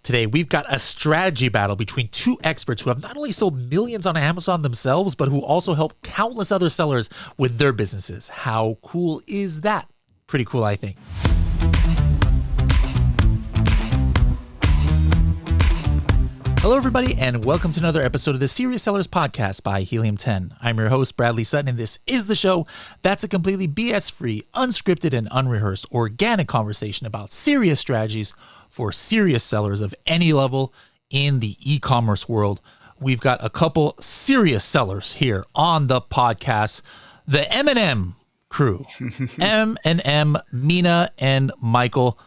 Today, we've got a strategy battle between two experts who have not only sold millions on Amazon themselves, but who also help countless other sellers with their businesses. How cool is that? Pretty cool, I think. Hello, everybody, and welcome to another episode of the Serious Sellers Podcast by Helium 10. I'm your host, Bradley Sutton, and this is the show that's a completely BS-free, unscripted, and unrehearsed organic conversation about serious strategies for serious sellers of any level in the e-commerce world. We've got a couple serious sellers here on the podcast, the M&M crew, M&M, Mina, and Michael.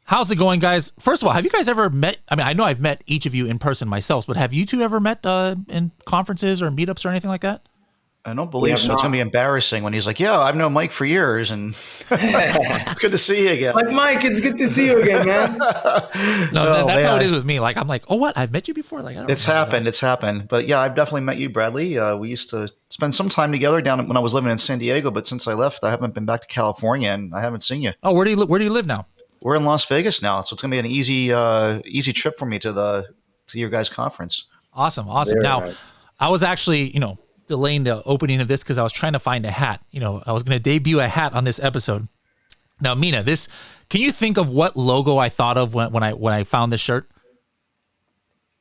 How's it going, guys? First of all, have you guys ever met? I mean, I know I've met each of you in person myself, but have you two ever met in conferences or meetups or anything like that? I don't believe so. It's going to be embarrassing when he's like, yeah, I've known Mike for years, and it's good to see you again. Like, Mike, it's good to see you again, man. That's how it is with me. Like, I'm like, oh, what? I've met you before? Like, It's happened. But yeah, I've definitely met you, Bradley. We used to spend some time together down when I was living in San Diego, but since I left, I haven't been back to California, and I haven't seen you. Oh, where do you live now? We're in Las Vegas now, so it's going to be an easy trip for me to your guys' conference. Awesome. Very now, nice. I was actually, delaying the opening of this because I was trying to find a hat. I was going to debut a hat on this episode. Now, Mina, can you think of what logo I thought of when I found this shirt?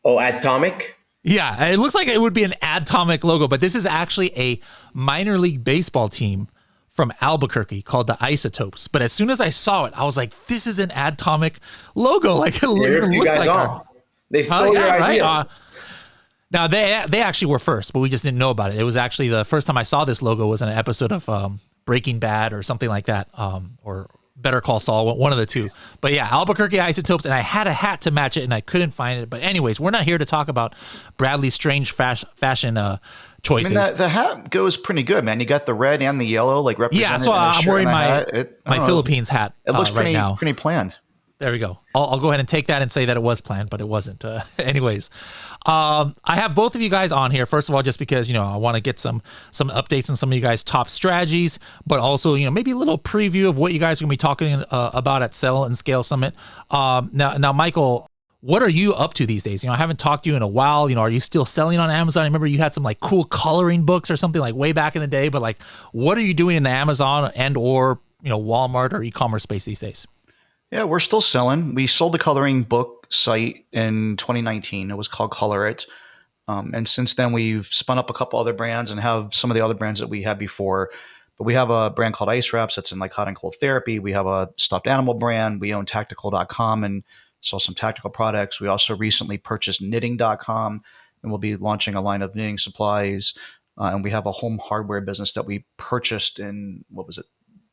Oh, Atomic? Yeah, it looks like it would be an Atomic logo, but this is actually a minor league baseball team from Albuquerque called the Isotopes. But as soon as I saw it, I was like, this is an Atomic logo. Like, it looks like on. They stole your idea. Right? Now, they actually were first, but we just didn't know about it. It was actually the first time I saw this logo was in an episode of Breaking Bad or something like that, or Better Call Saul, one of the two. But yeah, Albuquerque Isotopes, and I had a hat to match it, and I couldn't find it. But anyways, we're not here to talk about Bradley's strange fashion choices. I mean, the hat goes pretty good, man. You got the red and the yellow, like represented. Yeah, so I'm wearing my Philippines hat. It looks right now. pretty planned. There we go. I'll go ahead and take that and say that it was planned, but it wasn't. Anyways, I have both of you guys on here. First of all, just because I want to get some updates on some of you guys' top strategies, but also maybe a little preview of what you guys are going to be talking about at Sell and Scale Summit. Now, Michael, what are you up to these days? I haven't talked to you in a while. Are you still selling on Amazon? I remember you had some like cool coloring books or something like way back in the day. But like, what are you doing in the Amazon and or Walmart or e-commerce space these days? Yeah, we're still selling. We sold the coloring book site in 2019. It was called Color It. And since then, we've spun up a couple other brands and have some of the other brands that we had before. But we have a brand called Ice Wraps that's in like hot and cold therapy. We have a stuffed animal brand. We own tactical.com and sell some tactical products. We also recently purchased knitting.com, and we'll be launching a line of knitting supplies. And we have a home hardware business that we purchased in,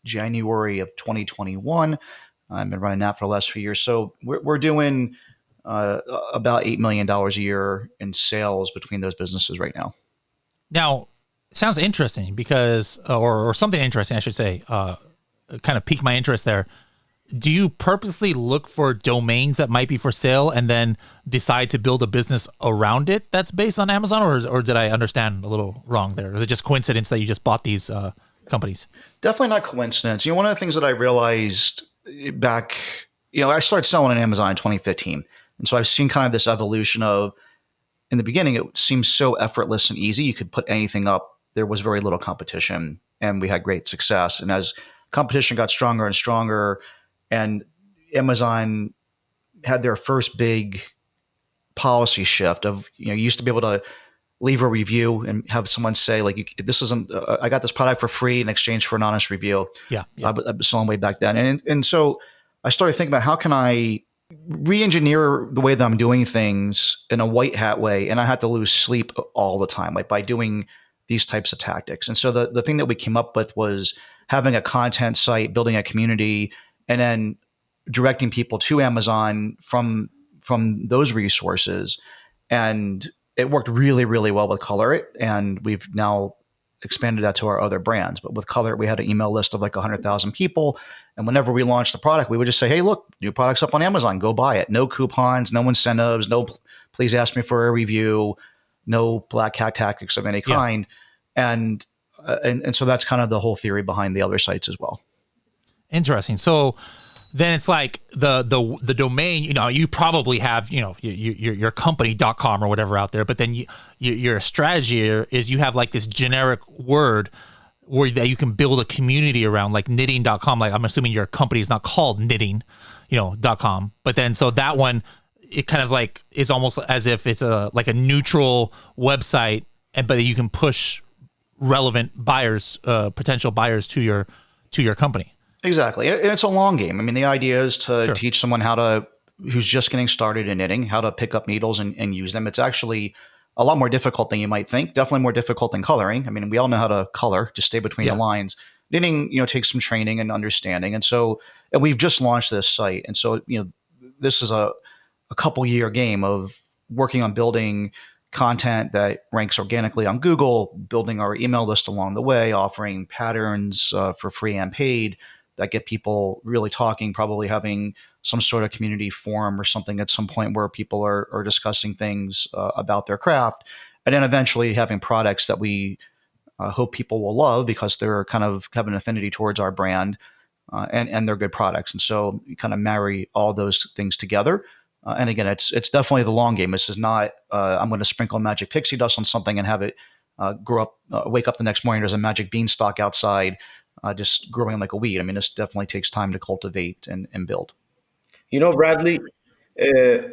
January of 2021. I've been running that for the last few years. So we're doing about $8 million a year in sales between those businesses right now. Now, it sounds interesting because, or something interesting, I should say, kind of piqued my interest there. Do you purposely look for domains that might be for sale and then decide to build a business around it that's based on Amazon, or did I understand a little wrong there? Is it just coincidence that you just bought these companies? Definitely not coincidence. One of the things that I realized back, I started selling on Amazon in 2015. And so I've seen kind of this evolution of, in the beginning, it seemed so effortless and easy. You could put anything up. There was very little competition and we had great success. And as competition got stronger and stronger, and Amazon had their first big policy shift of, you used to be able to leave a review and have someone say like, this isn't, I got this product for free in exchange for an honest review. Yeah. I was selling way back then. And so I started thinking about how can I re-engineer the way that I'm doing things in a white hat way. And I had to lose sleep all the time, like by doing these types of tactics. And so the thing that we came up with was having a content site, building a community, and then directing people to Amazon from those resources. And it worked really, really well with Color It, and we've now expanded that to our other brands. But with Color It, we had an email list of like 100,000 people, and whenever we launched the product, we would just say, "Hey, look, new product's up on Amazon. Go buy it. No coupons, no incentives, no please ask me for a review, no black hat tactics of any kind." And so that's kind of the whole theory behind the other sites as well. Interesting. So then it's like the domain, you probably have, your company.com or whatever out there, but then your strategy is you have like this generic word that you can build a community around, like knitting.com. Like, I'm assuming your company is not called knitting, .com, but then, so that one, it kind of like is almost as if it's like a neutral website, but you can push relevant buyers, potential buyers to your company. Exactly. And it's a long game. I mean, the idea is to teach someone who's just getting started in knitting, how to pick up needles and use them. It's actually a lot more difficult than you might think. Definitely more difficult than coloring. I mean, we all know how to color, just stay between the lines. Knitting, takes some training and understanding. And we've just launched this site. And so, this is a couple year game of working on building content that ranks organically on Google, building our email list along the way, offering patterns for free and paid that get people really talking, probably having some sort of community forum or something at some point where people are discussing things about their craft. And then eventually having products that we hope people will love because they're kind of have an affinity towards our brand and they're good products. And so you kind of marry all those things together. And again, it's definitely the long game. This is not, I'm going to sprinkle magic pixie dust on something and have it grow up, wake up the next morning, there's a magic beanstalk outside, just growing like a weed. I mean, this definitely takes time to cultivate and build. Bradley, the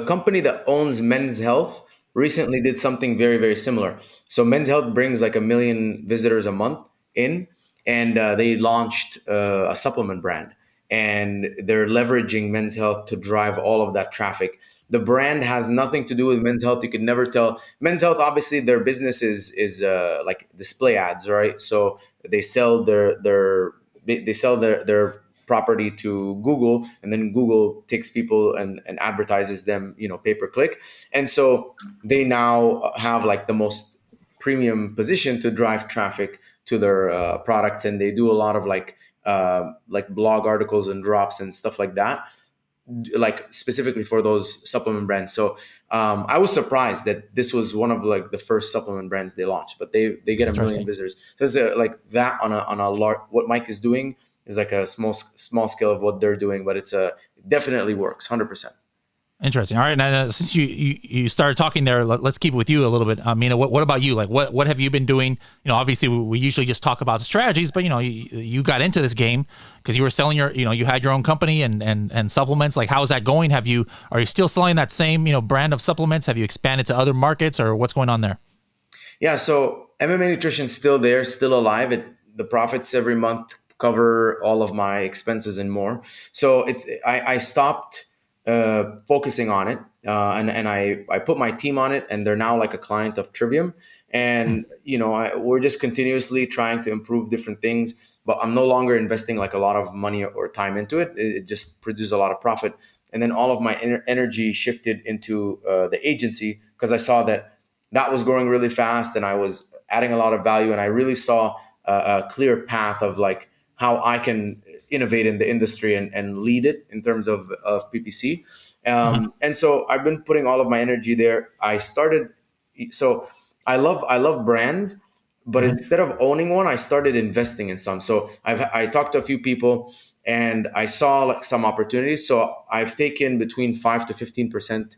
company that owns Men's Health recently did something very, very similar. So Men's Health brings like 1 million visitors a month in, and they launched a supplement brand, and they're leveraging Men's Health to drive all of that traffic. The brand has nothing to do with Men's Health. You could never tell. Men's Health, obviously, their business is like display ads, right? So they sell their property to Google, and then Google takes people and advertises them, pay per click. And so they now have like the most premium position to drive traffic to their products, and they do a lot of like blog articles and drops and stuff like that, like specifically for those supplement brands. So I was surprised that this was one of like the first supplement brands they launched, but they get 1 million visitors. Because like that on a large, what Mike is doing is like a small scale of what they're doing, but it definitely works 100%. Interesting. All right. Now, since you started talking there, let's keep it with you a little bit. Mina, what about you? Like, what have you been doing? Obviously we usually just talk about strategies, but you got into this game because you were selling you had your own company and supplements. Like, how's that going? Are you still selling that same, brand of supplements? Have you expanded to other markets, or what's going on there? Yeah. So MMA Nutrition's still there, still alive. The profits every month cover all of my expenses and more. So I stopped focusing on it, and I put my team on it, and they're now like a client of Trivium, and we're just continuously trying to improve different things, but I'm no longer investing like a lot of money or time into it. It just produces a lot of profit, and then all of my energy shifted into the agency because I saw that was growing really fast, and I was adding a lot of value, and I really saw a clear path of like how I can innovate in the industry and lead it in terms of PPC. And so I've been putting all of my energy there. So I love brands, but instead of owning one, I started investing in some. So I talked to a few people and I saw like some opportunities. So I've taken between 5 to 15%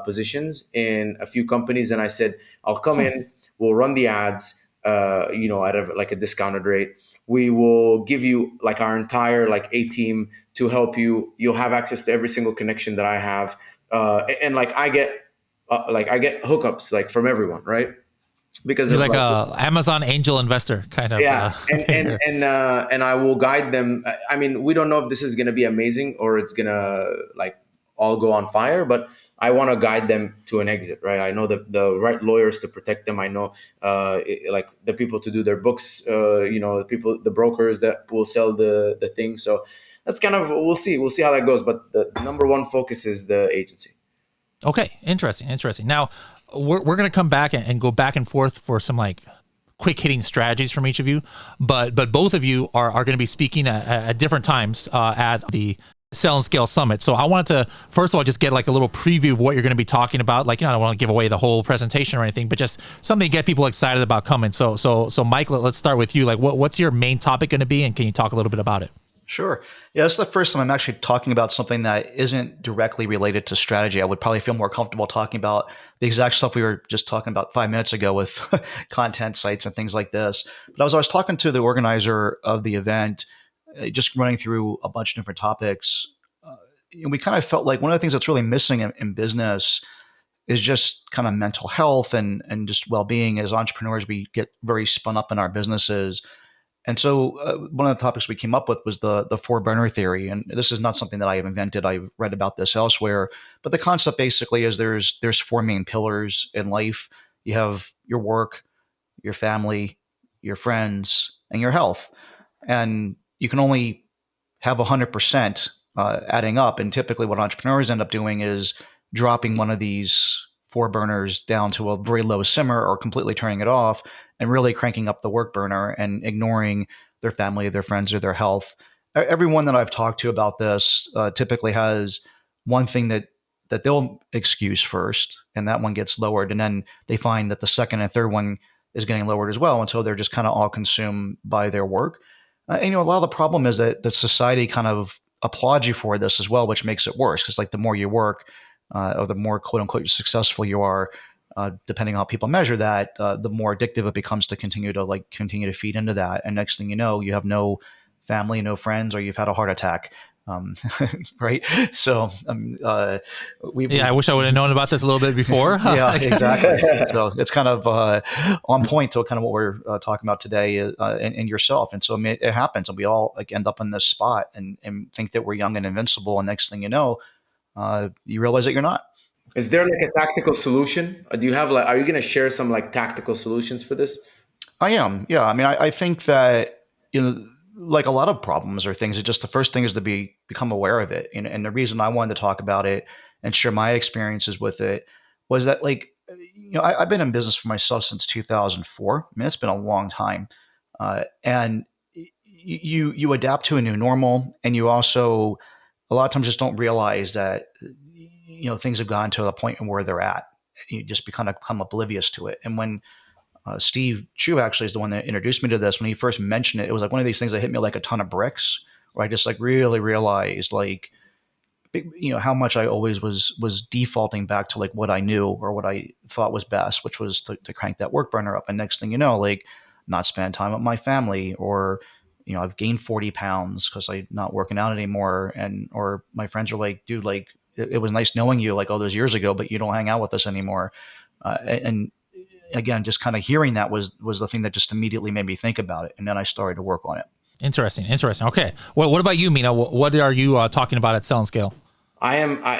positions in a few companies. And I said, I'll come in, we'll run the ads, at a discounted rate. We will give you like our entire like A team to help you. You'll have access to every single connection that I have, and like I get hookups like from everyone, right? Because you're like a Amazon angel investor kind of. Yeah, and I will guide them. I mean, we don't know if this is going to be amazing or it's going to like all go on fire, but I want to guide them to an exit, right? I know the right lawyers to protect them. I know like the people to do their books, the brokers that will sell the thing. So that's kind of, we'll see how that goes. But the number one focus is the agency. Okay. Interesting. Now we're going to come back and go back and forth for some like quick hitting strategies from each of you. But both of you are going to be speaking at different times at the Sell and Scale Summit. So I wanted to, first of all, just get like a little preview of what you're going to be talking about. Like, I don't want to give away the whole presentation or anything, but just something to get people excited about coming. So Mike, let's start with you. Like, what's your main topic going to be? And can you talk a little bit about it? Sure. Yeah, it's the first time I'm actually talking about something that isn't directly related to strategy. I would probably feel more comfortable talking about the exact stuff we were just talking about 5 minutes ago with content sites and things like this. But I was talking to the organizer of the event, just running through a bunch of different topics. And we kind of felt like one of the things that's really missing in business is just kind of mental health and just well-being. As entrepreneurs, we get very spun up in our businesses. And so one of the topics we came up with was the four burner theory. And this is not something that I have invented. I've read about this elsewhere. But the concept basically is there's four main pillars in life. You have your work, your family, your friends, and your health. And you can only have 100% adding up. And typically what entrepreneurs end up doing is dropping one of these four burners down to a very low simmer or completely turning it off and really cranking up the work burner and ignoring their family, their friends, or their health. Everyone that I've talked to about this typically has one thing that they'll excuse first, and that one gets lowered. And then they find that the second and third one is getting lowered as well until they're just kind of all consumed by their work. And, a lot of the problem is that the society kind of applauds you for this as well, which makes it worse. Because like the more you work, or the more quote unquote successful you are, depending on how people measure that, the more addictive it becomes to continue to feed into that. And next thing you know, you have no family, no friends, or you've had a heart attack. Right. So, I wish I would have known about this a little bit before. Yeah, exactly. So it's kind of on point to kind of what we're talking about today, and yourself. And so it happens, and we all end up in this spot and think that we're young and invincible. And next thing you know, you realize that you're not. Is there like a tactical solution? Do you have are you going to share some tactical solutions for this? I am. Yeah. I mean, I think that, like a lot of problems or things, the first thing is to become aware of it. And the reason I wanted to talk about it and share my experiences with it was that I've been in business for myself since 2004. I mean, it's been a long time. And you adapt to a new normal, and you also a lot of times just don't realize that, things have gotten to a point where they're at. You just become oblivious to it. And when Steve Chu actually is the one that introduced me to this, when he first mentioned it, it was like one of these things that hit me like a ton of bricks, where I just really realized how much I always was defaulting back to what I knew or what I thought was best, which was to crank that work burner up. And next thing you know, not spend time with my family, or I've gained 40 pounds because I'm not working out anymore. Or my friends are like, dude, it was nice knowing you all those years ago, but you don't hang out with us anymore. And again, just kind of hearing that was the thing that just immediately made me think about it. And then I started to work on it. Interesting. Okay. Well, what about you, Mina? What are you talking about at Sell and Scale?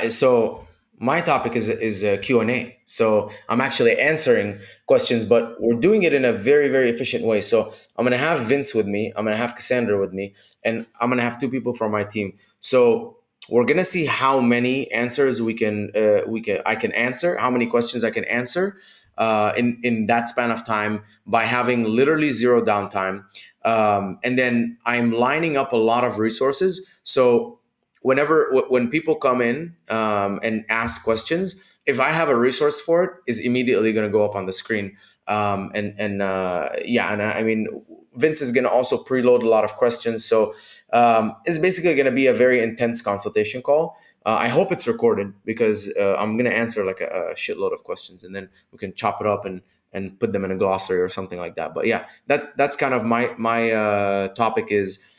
So my topic is Q&A. So I'm actually answering questions, but we're doing it in a very, very efficient way. So I'm going to have Vince with me. I'm going to have Cassandra with me, and I'm going to have two people from my team. So we're going to see how many answers I can answer, how many questions I can answer in that span of time by having literally zero downtime. And then I'm lining up a lot of resources. So when people come in and ask questions, if I have a resource for it, is immediately going to go up on the screen. And I mean, Vince is going to also preload a lot of questions. So it's basically going to be a very intense consultation call. I hope it's recorded, because I'm going to answer a shitload of questions, and then we can chop it up and put them in a glossary or something like that. But yeah, that's kind of my topic is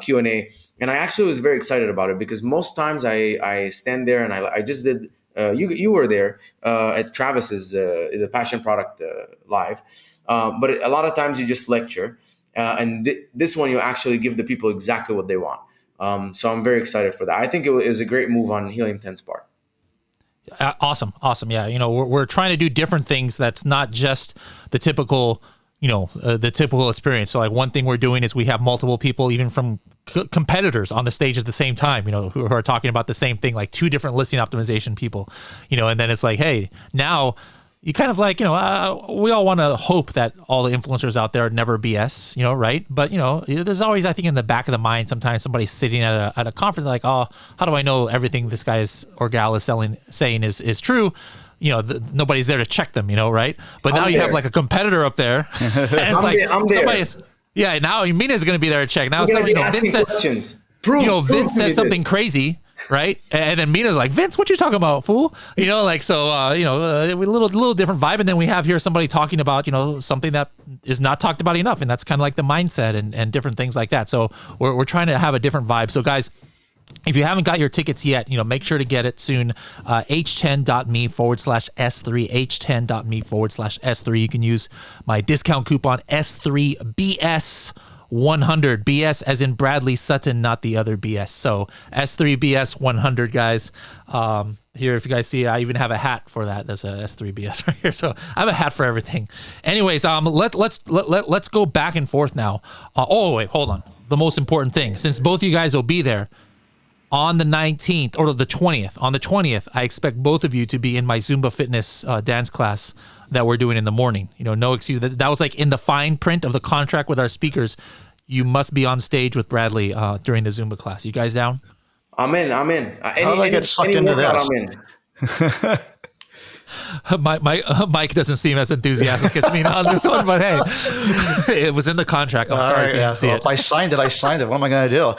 Q&A. And I actually was very excited about it, because most times I stand there and I just did, you were there at Travis's, the Passion Product Live. But a lot of times you just lecture. And this one, you actually give the people exactly what they want. So I'm very excited for that. I think it was a great move on Helium 10's part. Awesome. Yeah. We're trying to do different things. That's not just the typical, the typical experience. So one thing we're doing is we have multiple people, even from competitors, on the stage at the same time, who are talking about the same thing, like two different listing optimization people, and then it's hey, now you kind of we all want to hope that all the influencers out there never BS, right? But, there's always, I think, in the back of the mind, sometimes somebody's sitting at a conference oh, how do I know everything this guy's or gal is saying is true? Nobody's there to check them, right? But now you have a competitor up there. And it's I'm there. Yeah, now Mina's going to be there to check. Now somebody asking questions. Vince says something crazy, right? And then Mina's like, Vince, what you talking about, fool? A little different vibe. And then we have here somebody talking about, something that is not talked about enough. And that's kind of like the mindset and different things like that. So we're trying to have a different vibe. So guys, if you haven't got your tickets yet, make sure to get it soon. h10.me/S3, h10.me/S3. You can use my discount coupon S3BS100. BS as in Bradley Sutton, not the other BS. So S3BS100, guys. Here, if you guys see, I even have a hat for that. There's a S3BS right here. So I have a hat for everything. Anyways, let's go back and forth now. Wait, hold on. The most important thing, since both of you guys will be there on the 19th or the 20th. On the 20th, I expect both of you to be in my Zumba fitness dance class that we're doing in the morning. No excuse. That was like in the fine print of the contract with our speakers. You must be on stage with Bradley during the Zumba class. You guys down? I'm in. How do I get sucked into this? I'm in. Mike doesn't seem as enthusiastic as me on this one, but hey, it was in the contract. I'm sorry if you didn't see it. If I signed it, I signed it. What am I going to do?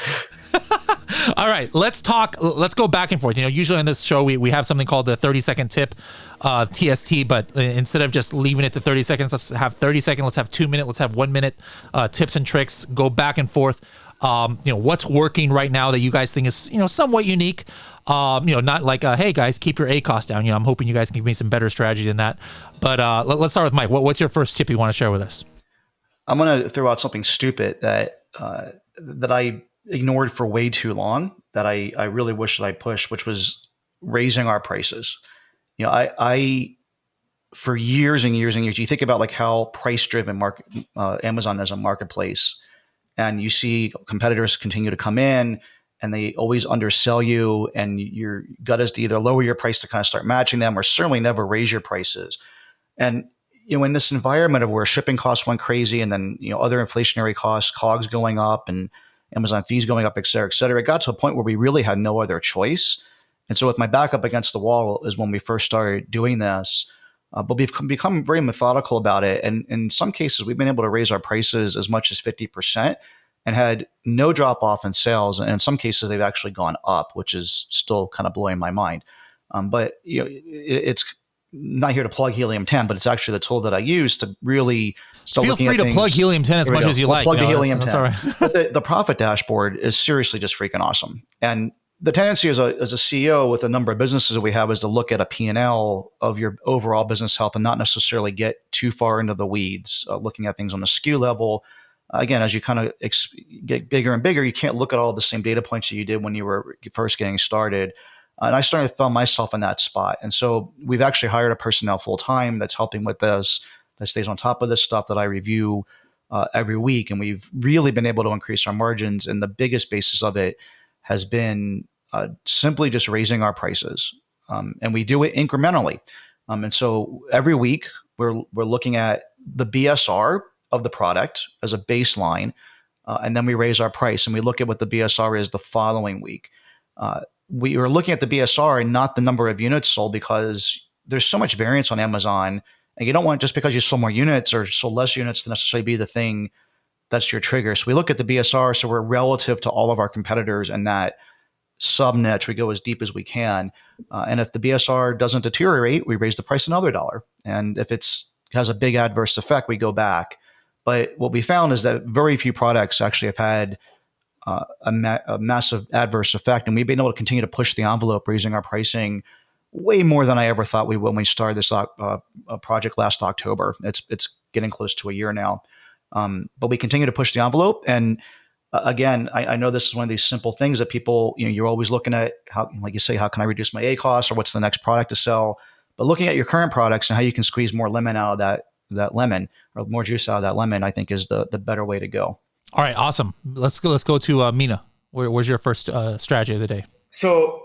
All right, let's go back and forth. Usually on this show, we have something called the 30-second tip, TST, but instead of just leaving it to 30 seconds, let's have 30 seconds, let's have 2 minutes, let's have 1 minute tips and tricks, go back and forth. What's working right now that you guys think is, somewhat unique. Not like, hey guys, keep your ACOS down. I'm hoping you guys can give me some better strategy than that. But let's start with Mike. What's your first tip you want to share with us? I'm going to throw out something stupid that I ignored for way too long that I really wish that I pushed, which was raising our prices. I for years and years and years, you think about like how price driven Amazon as a marketplace, and you see competitors continue to come in and they always undersell you, and your gut is to either lower your price to kind of start matching them or certainly never raise your prices. And in this environment of where shipping costs went crazy and then other inflationary costs, COGS going up and Amazon fees going up, et cetera, it got to a point where we really had no other choice. And so with my back up against the wall is when we first started doing this. But we've become very methodical about it. And in some cases, we've been able to raise our prices as much as 50% and had no drop off in sales. And in some cases, they've actually gone up, which is still kind of blowing my mind. But it's not here to plug Helium 10, but it's actually the tool that I use to really start looking at things. Feel free to plug Helium 10 as much as you like. Plug the Helium 10. That's all right. But the profit dashboard is seriously just freaking awesome. And the tendency as a CEO with a number of businesses that we have is to look at a P&L of your overall business health and not necessarily get too far into the weeds, looking at things on a SKU level. Again, as you kind of get bigger and bigger, you can't look at all the same data points that you did when you were first getting started. And I started to find myself in that spot. And so we've actually hired a personnel full time that's helping with this, that stays on top of this stuff that I review every week. And we've really been able to increase our margins. And the biggest basis of it has been simply just raising our prices. And we do it incrementally. And so every week we're looking at the BSR of the product as a baseline. And then we raise our price and we look at what the BSR is the following week. We are looking at the BSR and not the number of units sold because there's so much variance on Amazon. And you don't want just because you sold more units or sold less units to necessarily be the thing that's your trigger. So we look at the BSR. So we're relative to all of our competitors in that sub niche. We go as deep as we can. And if the BSR doesn't deteriorate, we raise the price another $1. And if it has a big adverse effect, we go back. But what we found is that very few products actually have had a massive adverse effect. And we've been able to continue to push the envelope, raising our pricing way more than I ever thought we would when we started this project last October. It's getting close to a year now. But we continue to push the envelope. And again, I know this is one of these simple things that people, you're always looking at how, like you say, how can I reduce my ACOS or what's the next product to sell? But looking at your current products and how you can squeeze more lemon out of that lemon or more juice out of that lemon, I think is the better way to go. All right, awesome. Let's go to Mina. Where's your first strategy of the day? So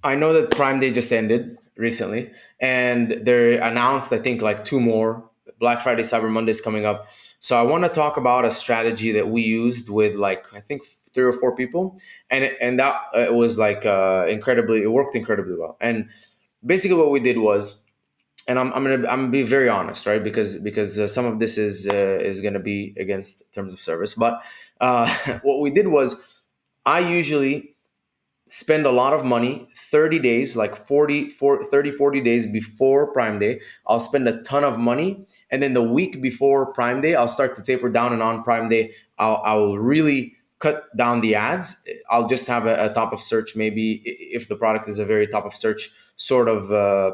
I know that Prime Day just ended recently, and they announced, I think, like 2 more. Black Friday, Cyber Monday is coming up. So I want to talk about a strategy that we used with I think 3 or 4 people, and that it was it worked incredibly well. And basically what we did was, and I'm gonna be very honest, right? Because some of this is gonna be against terms of service. But what we did was I usually spend a lot of money 30 days, like 40 days before Prime Day. I'll spend a ton of money. And then the week before Prime Day, I'll start to taper down. And on Prime Day, I'll really cut down the ads. I'll just have a top of search, maybe if the product is a very top of search sort of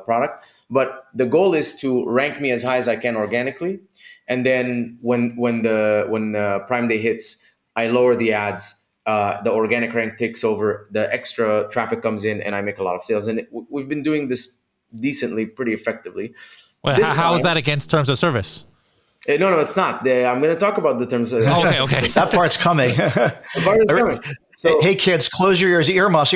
product. But the goal is to rank me as high as I can organically. And then when Prime Day hits, I lower the ads. The organic rank takes over, the extra traffic comes in, and I make a lot of sales. And we've been doing this decently, pretty effectively. Well, how is that against terms of service? No, it's not. I'm going to talk about the terms of Okay. That part's coming. The part is coming. So, hey, kids, close your ears. Earmuffs.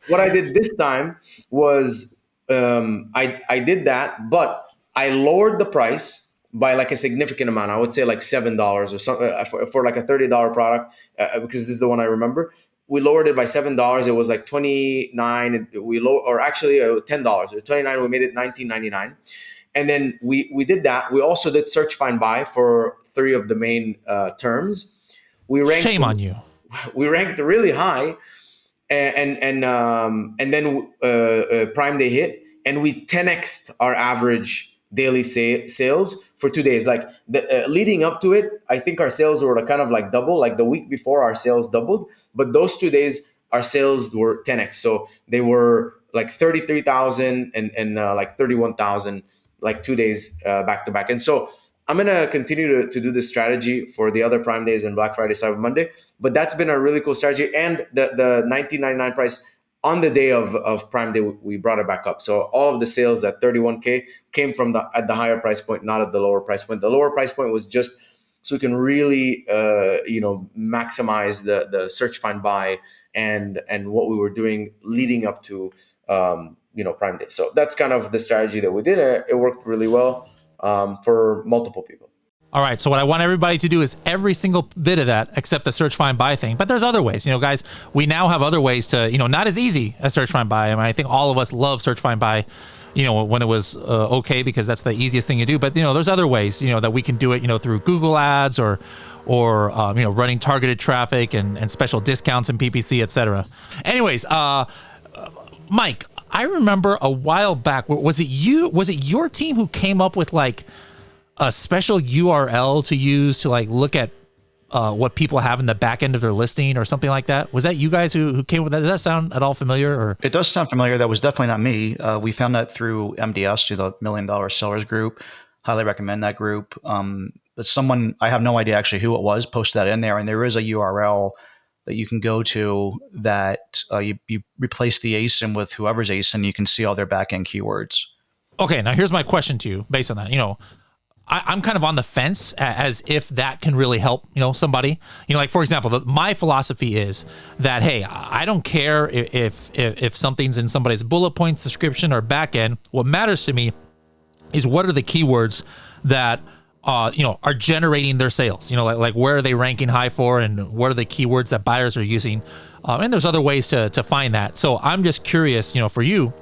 What I did this time was I did that, but I lowered the price by like a significant amount. I would say like $7 or something for like a $30 product, because this is the one I remember. We lowered it by $7. It was like $29. Or actually $10. It was $29. We made it $19.99. And then we did that. We also did search, find, buy for 3 of the main terms. Shame on you. We ranked really high, and then Prime Day hit, and we 10x'd our average daily sales for 2 days. Like leading up to it, I think our sales were kind of like double. Like the week before, our sales doubled, but those 2 days, our sales were 10x. So they were like 33,000 and like 31,000, like 2 days back to back. And so I'm gonna continue to do this strategy for the other Prime Days and Black Friday, Cyber Monday. But that's been a really cool strategy. And the $19.99 price on the day of Prime Day, we brought it back up. So all of the sales, that 31K, came from at the higher price point, not at the lower price point. The lower price point was just so we can really maximize the search, find, buy and what we were doing leading up to Prime Day. So that's kind of the strategy that we did. It worked really well for multiple people. All right, so what I want everybody to do is every single bit of that except the search, find, buy thing. But there's other ways, guys. We now have other ways to, not as easy as search, find, buy. I mean, I think all of us love search, find, buy, when it was okay, because that's the easiest thing to do. But there's other ways, that we can do it, through Google Ads or running targeted traffic and special discounts in PPC, etc. Anyways, Mike, I remember a while back, was it your team who came up with like a special URL to use to like look at what people have in the back end of their listing or something like that? Was that you guys who came with that? Does that sound at all familiar? Or it does sound familiar. That was definitely not me. We found that through MDS, through the $1 Million Sellers group. Highly recommend that group. But someone, I have no idea actually who it was, posted that in there, and there is a URL that you can go to that you replace the ASIN with whoever's ASIN. You can see all their back end keywords. Okay, now here's my question to you based on that. I'm kind of on the fence as if that can really help, somebody. Like, for example, my philosophy is that, hey, I don't care if something's in somebody's bullet points, description, or back end. What matters to me is what are the keywords that are generating their sales. Like where are they ranking high for, and what are the keywords that buyers are using. And there's other ways to find that. So I'm just curious, for you,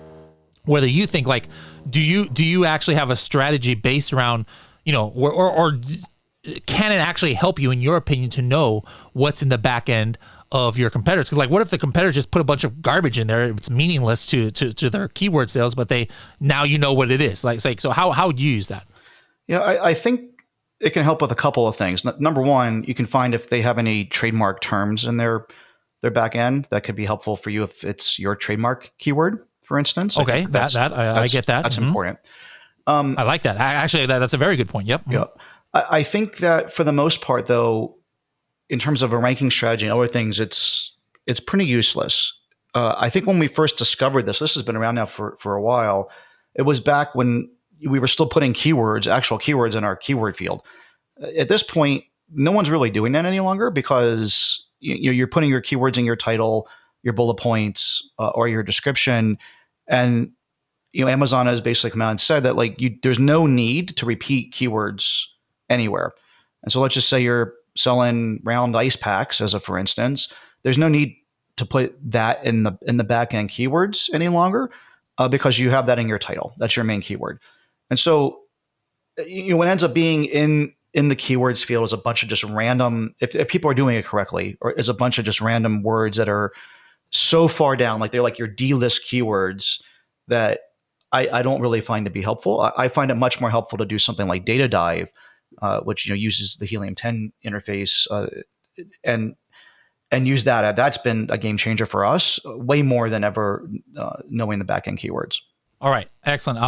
whether you think like, do you actually have a strategy based around or can it actually help you, in your opinion, to know what's in the back end of your competitors? Because like, what if the competitors just put a bunch of garbage in there? It's meaningless to their keyword sales, but now what it is. Like so how would you use that? Yeah, I think it can help with a couple of things. Number one, you can find if they have any trademark terms in their back end. That could be helpful for you if it's your trademark keyword, for instance. Okay, I get that. That's important. I like that. Actually, that's a very good point. Yep. Yeah. I think that for the most part, though, in terms of a ranking strategy and other things, it's pretty useless. I think when we first discovered this has been around now for a while. It was back when we were still putting actual keywords in our keyword field. At this point, no one's really doing that any longer, because you're putting your keywords in your title, your bullet points, or your description, and Amazon has basically come out and said that there's no need to repeat keywords anywhere. And so let's just say you're selling round ice packs, for instance. There's no need to put that in the back end keywords any longer, because you have that in your title. That's your main keyword. And so what ends up being in in the keywords field is a bunch of just random, if people are doing it correctly, or is a bunch of just random words that are so far down, like they're like your D-list keywords that I don't really find to be helpful. I find it much more helpful to do something like Data Dive, which uses the Helium 10 interface, and use that. That's been a game changer for us, way more than ever knowing the back-end keywords. All right, excellent.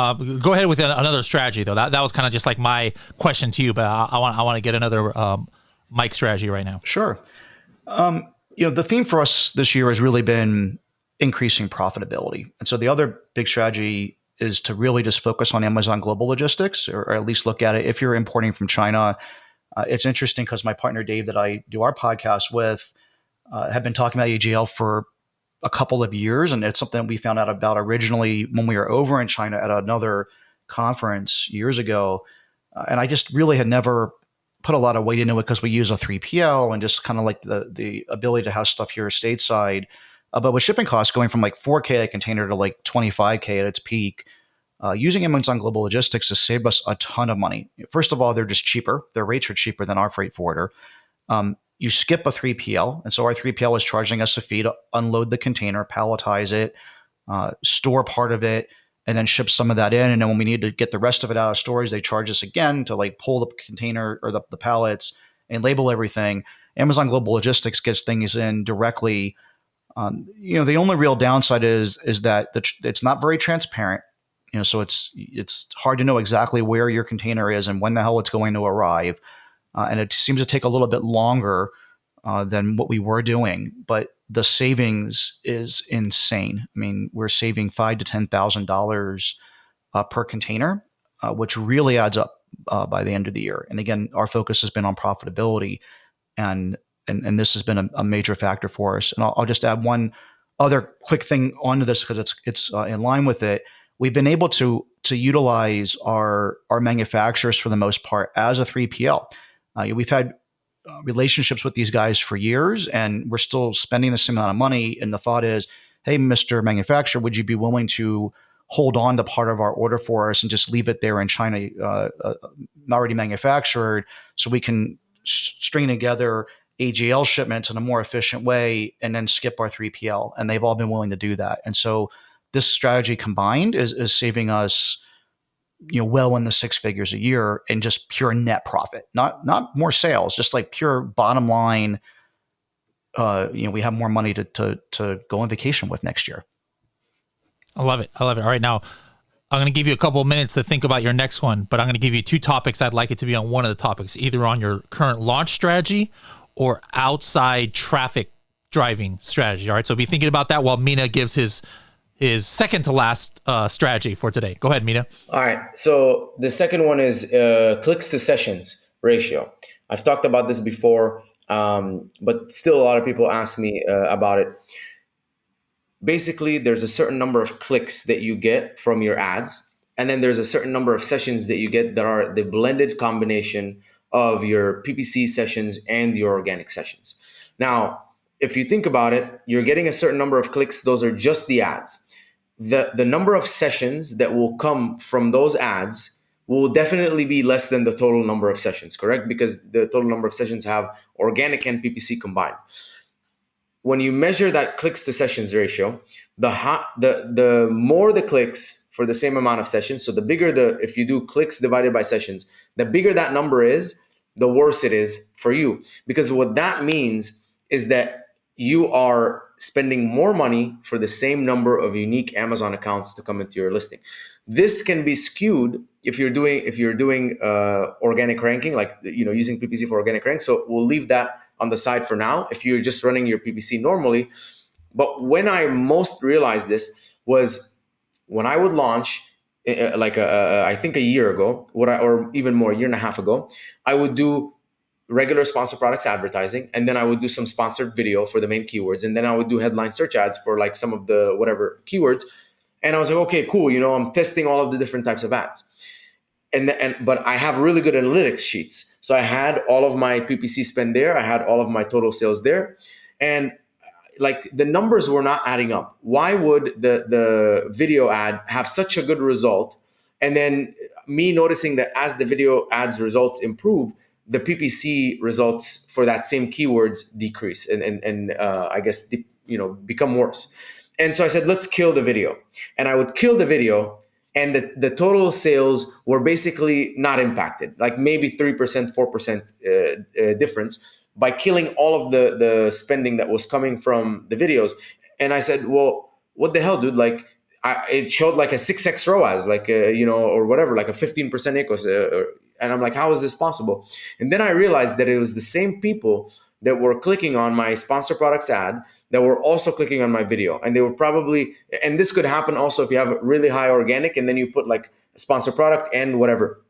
Go ahead with another strategy, though. That was kind of just like my question to you, but I want to get another Mike strategy right now. Sure. The theme for us this year has really been increasing profitability, and so the other big strategy is to really just focus on Amazon Global Logistics, or at least look at it if you're importing from China. It's interesting because my partner Dave, that I do our podcast with, have been talking about AGL for a couple of years, and it's something we found out about originally when we were over in China at another conference years ago. And I just really had never put a lot of weight into it because we use a 3PL and just kind of like the ability to have stuff here stateside. But with shipping costs going from like $4K a container to like $25K at its peak, using Amazon Global Logistics has saved us a ton of money. First of all, they're just cheaper. Their rates are cheaper than our freight forwarder. You skip a 3PL. And so our 3PL is charging us a fee to unload the container, palletize it, store part of it, and then ship some of that in. And then when we need to get the rest of it out of storage, they charge us again to like pull the container or the pallets and label everything. Amazon Global Logistics gets things in directly. The only real downside is that it's not very transparent. So it's hard to know exactly where your container is and when the hell it's going to arrive. And it seems to take a little bit longer than what we were doing, but the savings is insane. I mean, we're saving $5,000 to $10,000 per container, which really adds up by the end of the year. And again, our focus has been on profitability, and this has been a major factor for us. And I'll just add one other quick thing onto this because it's in line with it. We've been able to utilize our manufacturers for the most part as a 3PL. We've had relationships with these guys for years, and we're still spending the same amount of money. And the thought is, hey, Mr. Manufacturer, would you be willing to hold on to part of our order for us and just leave it there in China, already manufactured, so we can string together AGL shipments in a more efficient way and then skip our 3PL? And they've all been willing to do that. And so this strategy combined is saving us well in the six figures a year in just pure net profit, not more sales, just like pure bottom line. We have more money to go on vacation with next year. I love it. All right, now I'm going to give you a couple of minutes to think about your next one, but I'm going to give you two topics. I'd like it to be on one of the topics, either on your current launch strategy or outside traffic driving strategy. All right, so be thinking about that while Mina gives his second to last strategy for today. Go ahead, Mina. All right. So the second one is clicks to sessions ratio. I've talked about this before, but still a lot of people ask me about it. Basically, there's a certain number of clicks that you get from your ads, and then there's a certain number of sessions that you get that are the blended combination of your PPC sessions and your organic sessions. Now, if you think about it, you're getting a certain number of clicks. Those are just the ads. The number of sessions that will come from those ads will definitely be less than the total number of sessions, correct? Because the total number of sessions have organic and PPC combined. When you measure that clicks to sessions ratio, the more the clicks for the same amount of sessions, so the bigger if you do clicks divided by sessions, the bigger that number is, the worse it is for you. Because what that means is that you are spending more money for the same number of unique Amazon accounts to come into your listing. This can be skewed if you're doing organic ranking, like using PPC for organic rank. So we'll leave that on the side for now if you're just running your PPC normally. But when I most realized this was when I would launch, I think a year ago, or even more, a year and a half ago, I would do regular sponsor products advertising, and then I would do some sponsored video for the main keywords, and then I would do headline search ads for like some of the whatever keywords. And I was like, okay, cool, I'm testing all of the different types of ads. But I have really good analytics sheets. So I had all of my PPC spend there, I had all of my total sales there, and like the numbers were not adding up. Why would the video ad have such a good result? And then me noticing that as the video ads results improve, the PPC results for that same keywords decrease and I guess become worse. And so I said, let's kill the video. And I would kill the video, and the total sales were basically not impacted, like maybe 3%, 4% difference by killing all of the spending that was coming from the videos. And I said, well, what the hell, dude? Like, it showed like a 6x ROAS, like, or whatever, like a 15% ECOS. And I'm like, how is this possible? And then I realized that it was the same people that were clicking on my sponsor products ad that were also clicking on my video. And they were probably, and this could happen also if you have really high organic and then you put like a sponsor product and whatever.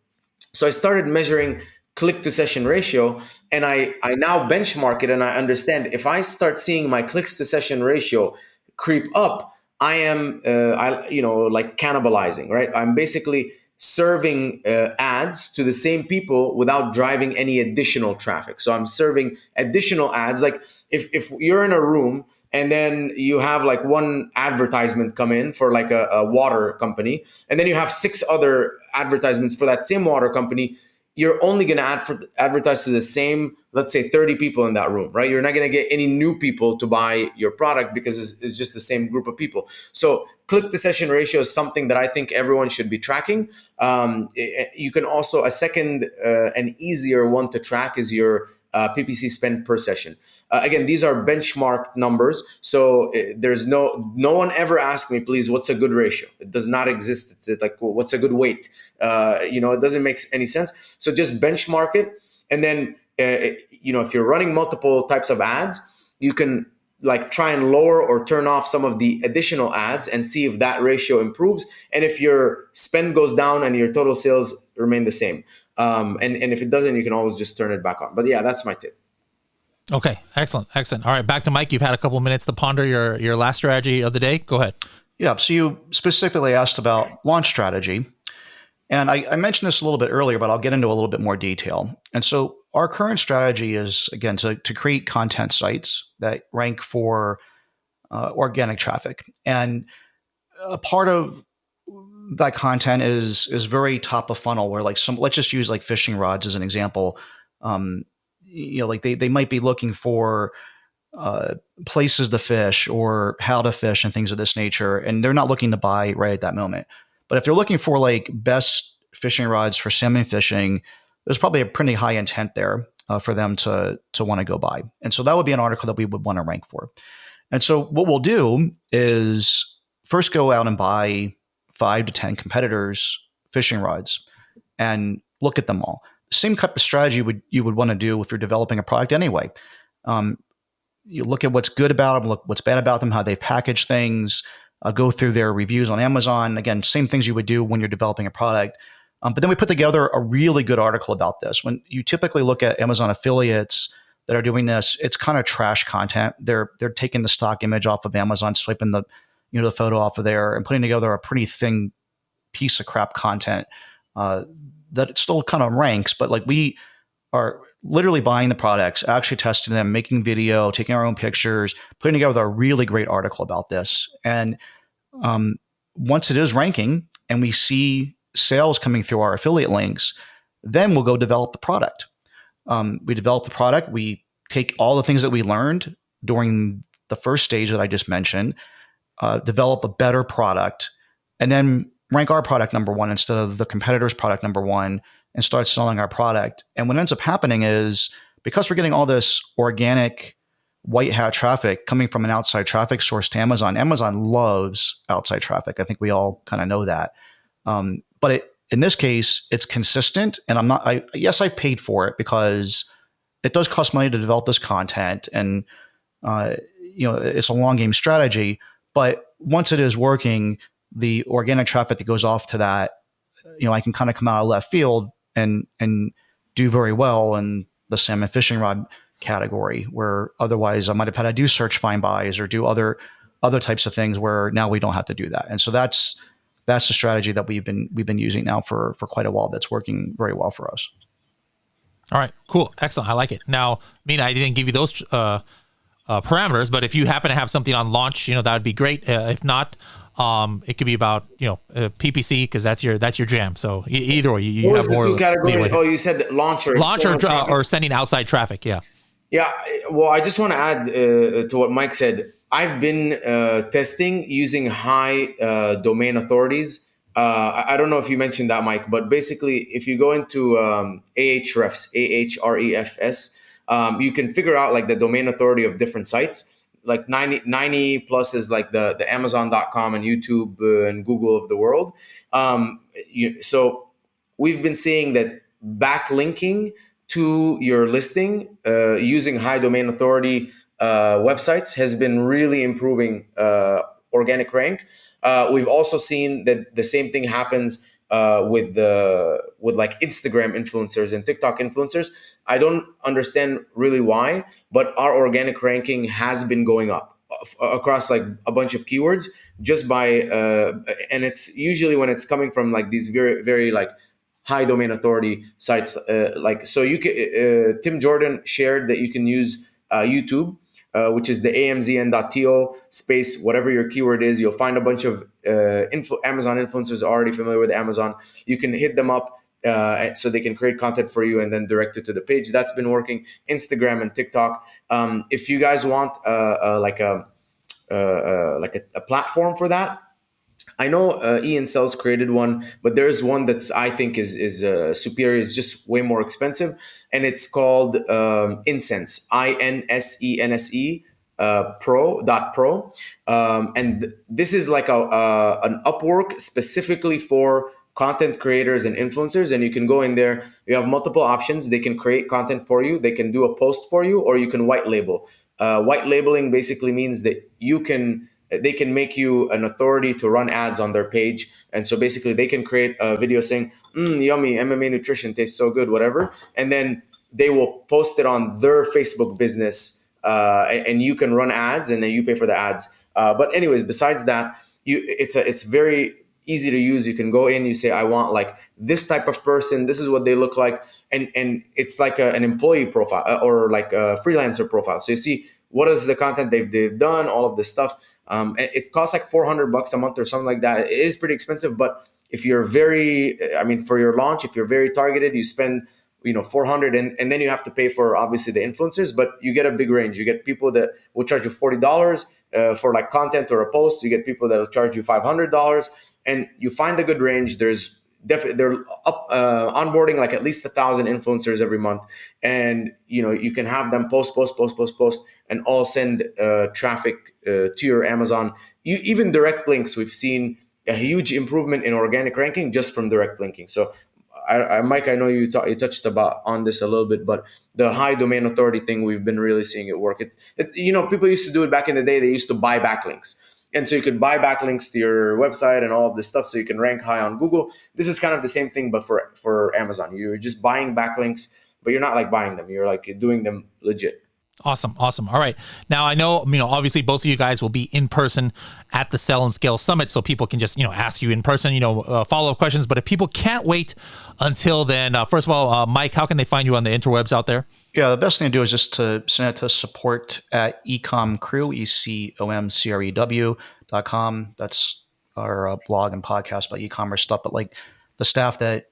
So I started measuring click to session ratio, and I now benchmark it, and I understand if I start seeing my clicks to session ratio creep up, I am, like cannibalizing, right? I'm basically serving ads to the same people without driving any additional traffic. So I'm serving additional ads. Like if you're in a room and then you have like one advertisement come in for like a water company, and then you have 6 other advertisements for that same water company, you're only going to advertise to the same, let's say 30 people in that room, right? You're not going to get any new people to buy your product because it's just the same group of people. So click to session ratio is something that I think everyone should be tracking. You can also, a second and easier one to track is your PPC spend per session. Again, these are benchmark numbers. So there's no one ever asked me, please, what's a good ratio? It does not exist. It's like, well, what's a good weight? It doesn't make any sense. So just benchmark it. And then, if you're running multiple types of ads, you can like try and lower or turn off some of the additional ads and see if that ratio improves. And if your spend goes down and your total sales remain the same. And if it doesn't, you can always just turn it back on. But yeah, that's my tip. Okay, excellent. All right, back to Mike. You've had a couple of minutes to ponder your last strategy of the day. Go ahead. Yeah, so you specifically asked about launch strategy. And I mentioned this a little bit earlier, but I'll get into a little bit more detail. And so our current strategy is, again, to create content sites that rank for organic traffic. And a part of that content is very top of funnel, where like let's just use like fishing rods as an example. Like they might be looking for places to fish or how to fish and things of this nature, and they're not looking to buy right at that moment. But if they're looking for like best fishing rods for salmon fishing, there's probably a pretty high intent there for them to want to go buy. And so that would be an article that we would want to rank for. And so what we'll do is first go out and buy 5 to 10 competitors' fishing rods and look at them all. Same type of strategy you would want to do if you're developing a product anyway. You look at what's good about them, look what's bad about them, how they package things, go through their reviews on Amazon. Again, same things you would do when you're developing a product. But then we put together a really good article about this. When you typically look at Amazon affiliates that are doing this, it's kind of trash content. They're taking the stock image off of Amazon, swiping the photo off of there, and putting together a pretty thin piece of crap content that it still kind of ranks. But like, we are literally buying the products, actually testing them, making video, taking our own pictures, putting together a really great article about this. And once it is ranking and we see sales coming through our affiliate links, then we'll go develop the product. We develop the product. We take all the things that we learned during the first stage that I just mentioned, develop a better product, and then rank our product number one instead of the competitor's product number one, and start selling our product. And what ends up happening is, because we're getting all this organic white hat traffic coming from an outside traffic source to Amazon, Amazon loves outside traffic. I think we all kind of know that. But in this case, it's consistent, and yes, I've paid for it because it does cost money to develop this content, and it's a long game strategy. But once it is working, the organic traffic that goes off to that, I can kind of come out of left field and do very well in the salmon fishing rod category, where otherwise I might have had to do search find buys or do other types of things, where now we don't have to do that. And so that's the strategy that we've been using now for quite a while. That's working very well for us. All right, cool, excellent. I like it. Now, I didn't give you those parameters, but if you happen to have something on launch, that would be great. If not, It could be about PPC because that's your jam. So either way, you What was have the more two categories? leeway. Oh, you said launch or Or sending outside traffic. Yeah. Yeah, well, I just want to add to what Mike said. I've been testing using high domain authorities. I don't know if you mentioned that, Mike, but basically, if you go into Ahrefs, you can figure out like the domain authority of different sites. Like 90 plus is like the Amazon.com and YouTube and Google of the world. So we've been seeing that backlinking to your listing using high domain authority websites has been really improving organic rank. We've also seen that the same thing happens with like Instagram influencers and TikTok influencers. I don't understand really why, but our organic ranking has been going up across like a bunch of keywords just by and it's usually when it's coming from like these very very like high domain authority sites like so you can Tim Jordan shared that you can use YouTube which is the amzn.to space whatever your keyword is. You'll find a bunch of Amazon influencers already familiar with Amazon. You can hit them up so they can create content for you and then direct it to the page. That's been working. Instagram and TikTok. If you guys want like a platform for that, I know Ian Sells created one, but there's one that's I think is superior. It's just way more expensive, and it's called Insense. INSENSE Pro. And this is like an Upwork specifically for content creators and influencers, and you can go in there. You have multiple options. They can create content for you. They can do a post for you, or you can white label. White labeling basically means that they can make you an authority to run ads on their page. And so basically they can create a video saying, yummy, MMA nutrition tastes so good, whatever. And then they will post it on their Facebook business and you can run ads and then you pay for the ads. But anyways, besides that, it's very easy to use. You can go in, you say, I want like this type of person. This is what they look like. And it's like an employee profile or like a freelancer profile. So you see what is the content they've done, all of this stuff. It costs like $400 a month or something like that. It is pretty expensive, but if you're for your launch, if you're very targeted, you spend 400 and then you have to pay for obviously the influencers, but you get a big range. You get people that will charge you $40 for like content or a post. You get people that will charge you $500, and you find a good range. They're onboarding like at least 1,000 influencers every month, and you can have them post, and all send traffic to your Amazon. Even direct links, we've seen a huge improvement in organic ranking just from direct linking. So, Mike, I know you touched on this a little bit, but the high domain authority thing, we've been really seeing it work. People used to do it back in the day. They used to buy backlinks. And so you could buy backlinks to your website and all of this stuff so you can rank high on Google. This is kind of the same thing, but for Amazon. You're just buying backlinks, but you're not like buying them. You're like doing them legit. Awesome. All right. Now I know, obviously both of you guys will be in person at the Sell and Scale Summit, so people can just, ask you in person, follow-up questions. But if people can't wait until then, first of all, Mike, how can they find you on the interwebs out there? Yeah, the best thing to do is just to send it to support@ecomcrew, ecomcrew.com. That's our blog and podcast about e-commerce stuff. But like the staff that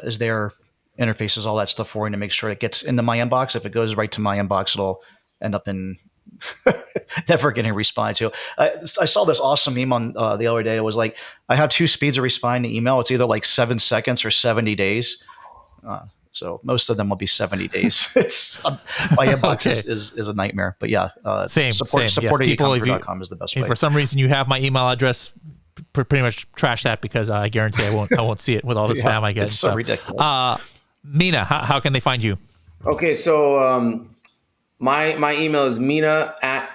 is there interfaces all that stuff for you to make sure it gets into my inbox. If it goes right to my inbox, it'll end up in never getting responded to. I saw this awesome meme on the other day. It was like, I have two speeds of responding to email. It's either like 7 seconds or 70 days. So most of them will be 70 days. It's my inbox is a nightmare. But yeah, support yes, ecomcrew.com is the best way. If for some reason you have my email address, pretty much trash that, because I guarantee I won't see it with all the spam I get. It's so ridiculous. Mina, how can they find you? Okay, so my email is mina at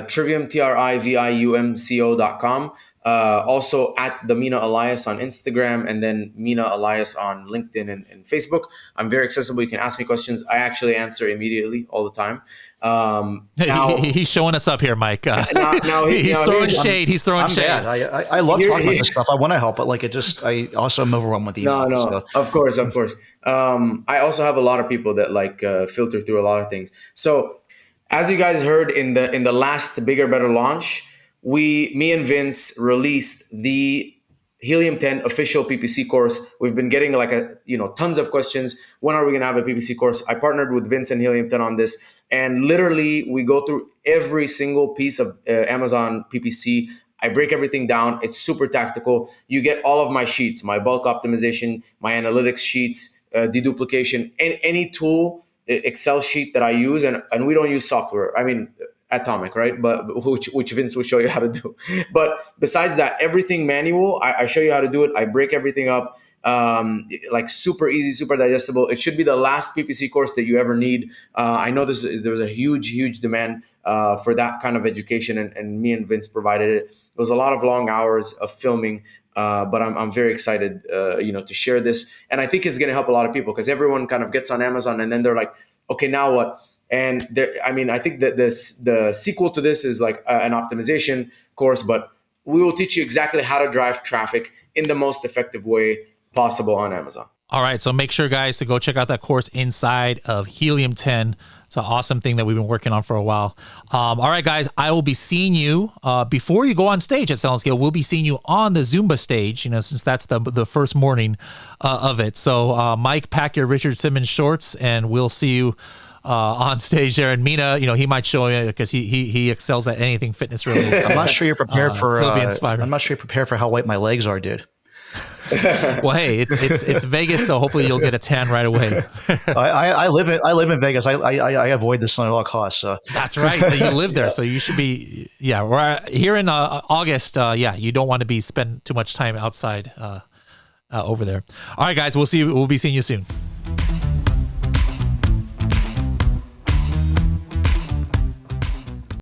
trivium, triviumco.com. Also at the Mina Elias on Instagram, and then Mina Elias on LinkedIn and Facebook. I'm very accessible. You can ask me questions. I actually answer immediately all the time. Now, he's showing us up here, Mike. He's throwing shade. He's throwing shade. Bad. I love talking about this stuff. I want to help, but like I also am overwhelmed with emails. No, so. Of course. I also have a lot of people that filter through a lot of things. So as you guys heard in the last Bigger Better launch, me and Vince released the Helium 10 official PPC course. We've been getting tons of questions. When are we going to have a PPC course? I partnered with Vince and Helium 10 on this, and literally we go through every single piece of Amazon PPC. I break everything down. It's super tactical. You get all of my sheets, my bulk optimization, my analytics sheets, deduplication, and any tool, Excel sheet that I use, and we don't use software. I mean, Atomic, right? But which Vince will show you how to do. But besides that, everything manual. I show you how to do it. I break everything up, like super easy, super digestible. It should be the last PPC course that you ever need. I know there's a huge demand for that kind of education, and me and Vince provided it. It was a lot of long hours of filming. But I'm very excited, to share this, and I think it's going to help a lot of people, because everyone kind of gets on Amazon and then they're like, okay, now what? And I think that the sequel to this is like an optimization course, but we will teach you exactly how to drive traffic in the most effective way possible on Amazon. All right, so make sure, guys, to go check out that course inside of Helium 10. It's an awesome thing that we've been working on for a while. All right, guys, I will be seeing you before you go on stage at Sell and Scale. We'll be seeing you on the Zumba stage, since that's the first morning of it. So, Mike, pack your Richard Simmons shorts, and we'll see you on stage there. And Mina, he might show you, because he excels at anything fitness related. I'm not sure you're prepared for. He'll be inspired. I'm not sure you're prepared for how white my legs are, dude. Well, hey, it's Vegas, so hopefully you'll get a tan right away. I live in Vegas. I avoid the sun at all costs. So. That's right. You live there, so you should be. Yeah, we're here in August. You don't want to spend too much time outside over there. All right, guys, we'll be seeing you soon.